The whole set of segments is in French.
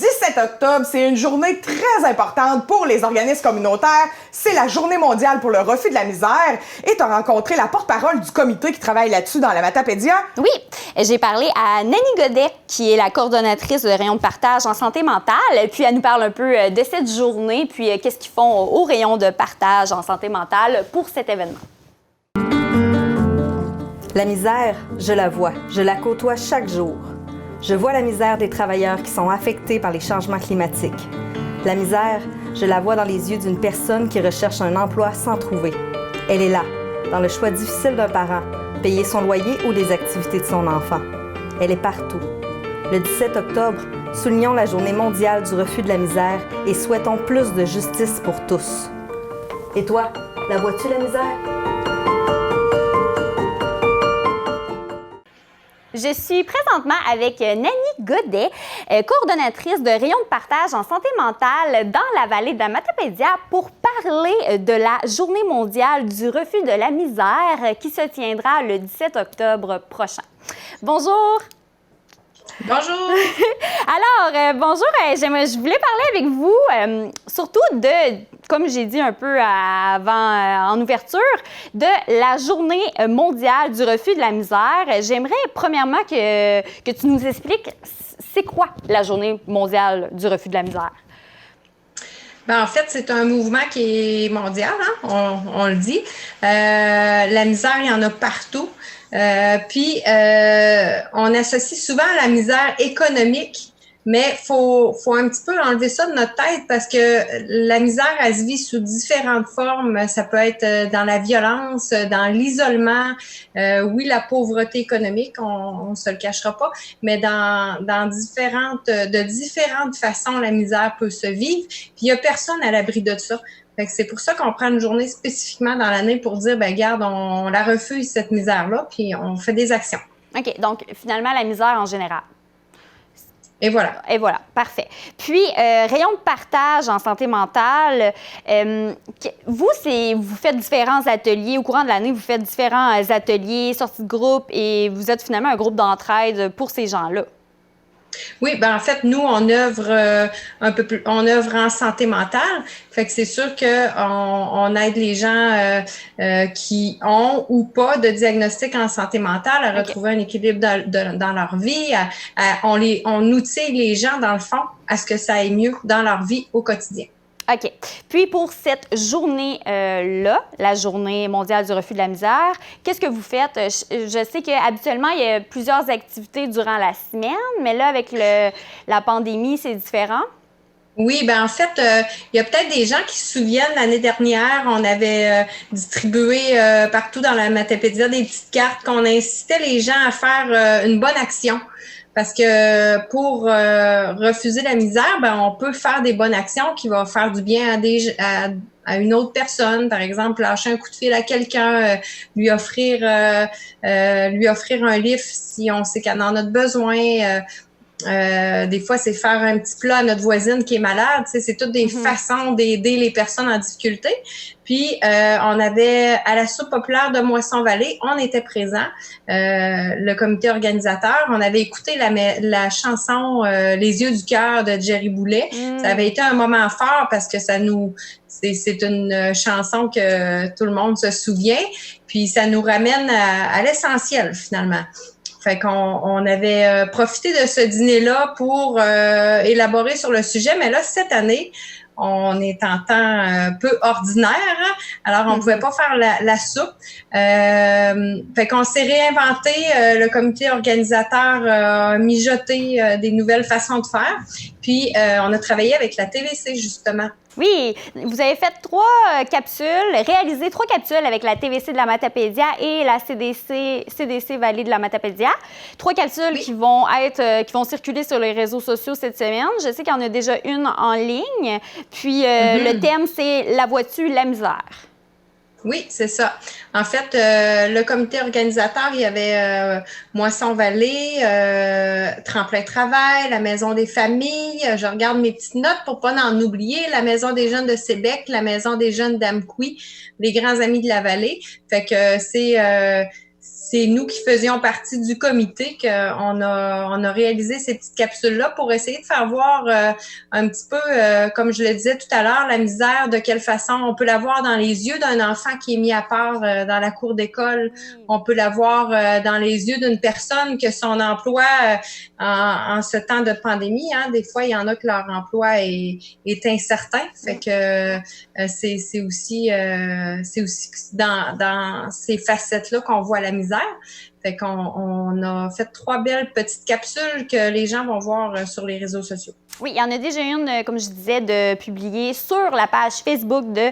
17 octobre, c'est une journée très importante pour les organismes communautaires. C'est la Journée mondiale pour le refus de la misère. Et tu as rencontré la porte-parole du comité qui travaille là-dessus dans la Matapédia. Oui, j'ai parlé à Nanny Godet, qui est la coordonnatrice de rayon de partage en santé mentale. Puis elle nous parle un peu de cette journée, puis qu'est-ce qu'ils font au rayon de partage en santé mentale pour cet événement. La misère, je la vois, je la côtoie chaque jour. Je vois la misère des travailleurs qui sont affectés par les changements climatiques. La misère, je la vois dans les yeux d'une personne qui recherche un emploi sans trouver. Elle est là, dans le choix difficile d'un parent, payer son loyer ou les activités de son enfant. Elle est partout. Le 17 octobre, soulignons la Journée mondiale du refus de la misère et souhaitons plus de justice pour tous. Et toi, la vois-tu la misère? Je suis présentement avec Nanny Godet, coordonnatrice de rayon de partage en santé mentale dans la vallée de la Matapédia pour parler de la Journée mondiale du refus de la misère qui se tiendra le 17 octobre prochain. Bonjour! Bonjour! Alors, bonjour, je voulais parler avec vous surtout de, comme j'ai dit un peu avant en ouverture, de la Journée mondiale du refus de la misère. J'aimerais premièrement que tu nous expliques c'est quoi la Journée mondiale du refus de la misère? En fait, c'est un mouvement qui est mondial, hein? On le dit. La misère, il y en a partout. On associe souvent la misère économique, mais faut un petit peu enlever ça de notre tête parce que la misère, elle se vit sous différentes formes. Ça peut être dans la violence, dans l'isolement, oui, la pauvreté économique, on se le cachera pas, mais de différentes façons, la misère peut se vivre. Puis il y a personne à l'abri de ça. Fait que c'est pour ça qu'on prend une journée spécifiquement dans l'année pour dire, regarde, on la refuse, cette misère-là, puis on fait des actions. OK, donc finalement, la misère en général. Et voilà. Et voilà, parfait. Puis, rayon de partage en santé mentale, vous faites différents ateliers. Au courant de l'année, vous faites différents ateliers, sorties de groupe, et vous êtes finalement un groupe d'entraide pour ces gens-là. Oui, en fait, nous, on œuvre on œuvre en santé mentale. Fait que c'est sûr qu'on aide les gens qui ont ou pas de diagnostic en santé mentale à retrouver un équilibre dans leur vie. On outille les gens, dans le fond, à ce que ça aille mieux dans leur vie au quotidien. OK. Puis pour cette journée-là, la Journée mondiale du refus de la misère, qu'est-ce que vous faites? Je sais qu'habituellement, il y a plusieurs activités durant la semaine, mais là, avec la pandémie, c'est différent? Oui, en fait, il y a peut-être des gens qui se souviennent, l'année dernière, on avait distribué partout dans la Matapédia des petites cartes qu'on incitait les gens à faire une bonne action. Parce que pour refuser la misère, on peut faire des bonnes actions qui vont faire du bien à une autre personne. Par exemple, lâcher un coup de fil à quelqu'un, lui offrir un livre si on sait qu'elle en a besoin. Des fois, c'est faire un petit plat à notre voisine qui est malade. C'est toutes des façons d'aider les personnes en difficulté. Puis, on avait à la soupe populaire de Moisson-Vallée, on était présents, le comité organisateur. On avait écouté la chanson Les yeux du cœur de Jerry Boulet. Ça avait été un moment fort parce que c'est une chanson que tout le monde se souvient. Puis, ça nous ramène à l'essentiel, finalement. Fait qu'on avait profité de ce dîner-là pour élaborer sur le sujet. Mais là, cette année, on est en temps peu ordinaire, hein? Alors on pouvait pas faire la soupe. Fait qu'on s'est réinventé, le comité organisateur a mijoté des nouvelles façons de faire. Puis on a travaillé avec la TVC, justement. Oui, vous avez fait réalisé 3 capsules avec la TVC de la Matapédia et la CDC Vallée de la Matapédia. 3 capsules qui vont circuler sur les réseaux sociaux cette semaine. Je sais qu'il y en a déjà une en ligne. Puis le thème, c'est « La vois-tu, la misère ». Oui, c'est ça. En fait, le comité organisateur, il y avait Moisson-Vallée, Tremplin Travail, la Maison des familles. Je regarde mes petites notes pour pas en oublier. La Maison des jeunes de Sébec, la Maison des jeunes d'Amqui, les grands amis de la vallée. Fait que c'est nous qui faisions partie du comité qu'on a réalisé ces petites capsules-là pour essayer de faire voir un petit peu, comme je le disais tout à l'heure, la misère, de quelle façon on peut la voir dans les yeux d'un enfant qui est mis à part dans la cour d'école. On peut la voir dans les yeux d'une personne que son emploi, en ce temps de pandémie, hein, des fois, il y en a que leur emploi est incertain. Fait que c'est aussi dans ces facettes-là qu'on voit la misère. Fait qu'on a fait 3 belles petites capsules que les gens vont voir sur les réseaux sociaux. Oui, il y en a déjà une, comme je disais, de publier sur la page Facebook de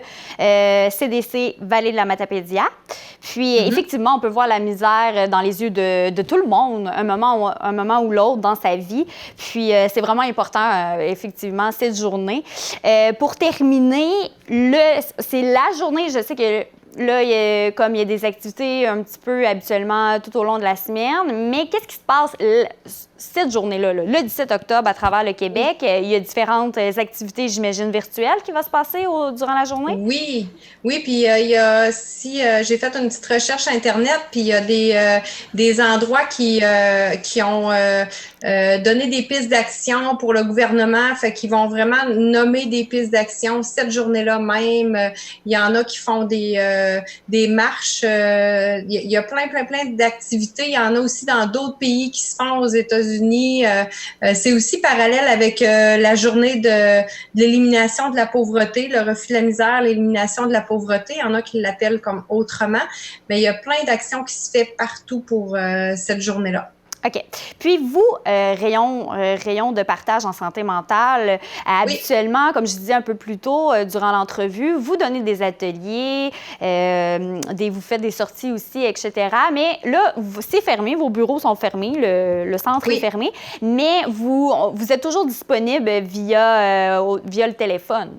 CDC Vallée de la Matapédia. Puis, effectivement, on peut voir la misère dans les yeux de tout le monde, un moment ou l'autre dans sa vie. Puis, c'est vraiment important, effectivement, cette journée. Pour terminer, c'est la journée, je sais que là, il y a des activités un petit peu habituellement tout au long de la semaine, mais qu'est-ce qui se passe cette journée-là, le 17 octobre, à travers le Québec? Il y a différentes activités, j'imagine, virtuelles qui vont se passer durant la journée? Oui, puis il y a aussi, j'ai fait une petite recherche Internet, puis il y a des endroits qui ont donné des pistes d'action pour le gouvernement, fait qu'ils vont vraiment nommer des pistes d'action cette journée-là même. Il y en a qui font des marches, il y a plein d'activités. Il y en a aussi dans d'autres pays qui se font aux États-Unis. C'est aussi parallèle avec la journée de l'élimination de la pauvreté, le refus de la misère, l'élimination de la pauvreté. Il y en a qui l'appellent comme autrement, mais il y a plein d'actions qui se fait partout pour cette journée-là. OK. Puis vous, rayon de partage en santé mentale, habituellement, comme je disais un peu plus tôt durant l'entrevue, vous donnez des ateliers, vous faites des sorties aussi, etc. Mais là, c'est fermé, vos bureaux sont fermés, le centre est fermé, mais vous êtes toujours disponible via le téléphone.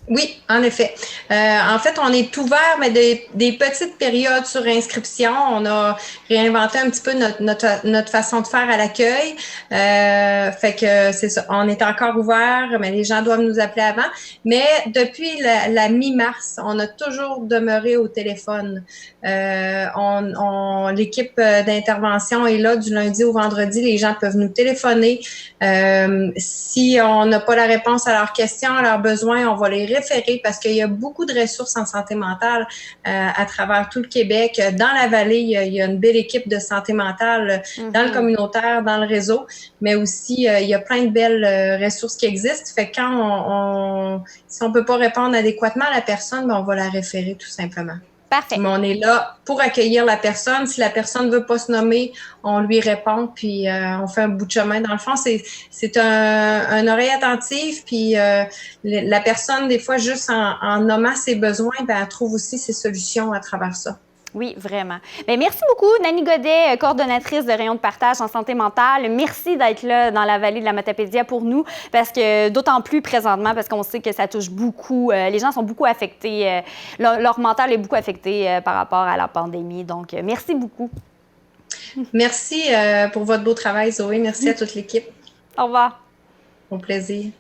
Oui, en effet. En fait, on est ouvert, mais des petites périodes sur inscription. On a réinventé un petit peu notre façon de faire à l'accueil. Fait que c'est ça. On est encore ouvert, mais les gens doivent nous appeler avant. Mais depuis la mi-mars, on a toujours demeuré au téléphone. L'équipe d'intervention est là du lundi au vendredi. Les gens peuvent nous téléphoner. Si on n'a pas la réponse à leurs questions, à leurs besoins, on va les référer parce qu'il y a beaucoup de ressources en santé mentale à travers tout le Québec. Dans la vallée, il y a une belle équipe de santé mentale dans le communautaire, dans le réseau, mais aussi il y a plein de belles ressources qui existent. Fait que quand si on peut pas répondre adéquatement à la personne, ben on va la référer tout simplement. Parfait. Mais on est là pour accueillir la personne. Si la personne veut pas se nommer, on lui répond, puis on fait un bout de chemin. Dans le fond, c'est un oreille attentive, puis la personne, des fois, juste en nommant ses besoins, ben, elle trouve aussi ses solutions à travers ça. Oui, vraiment. Bien, merci beaucoup, Nanny Godet, coordonnatrice de rayon de partage en santé mentale. Merci d'être là dans la vallée de la Matapédia pour nous, parce que d'autant plus présentement, parce qu'on sait que ça touche beaucoup, les gens sont beaucoup affectés, leur mental est beaucoup affecté par rapport à la pandémie. Donc, merci beaucoup. Merci pour votre beau travail, Zoé. Merci à toute l'équipe. Au revoir. Au plaisir.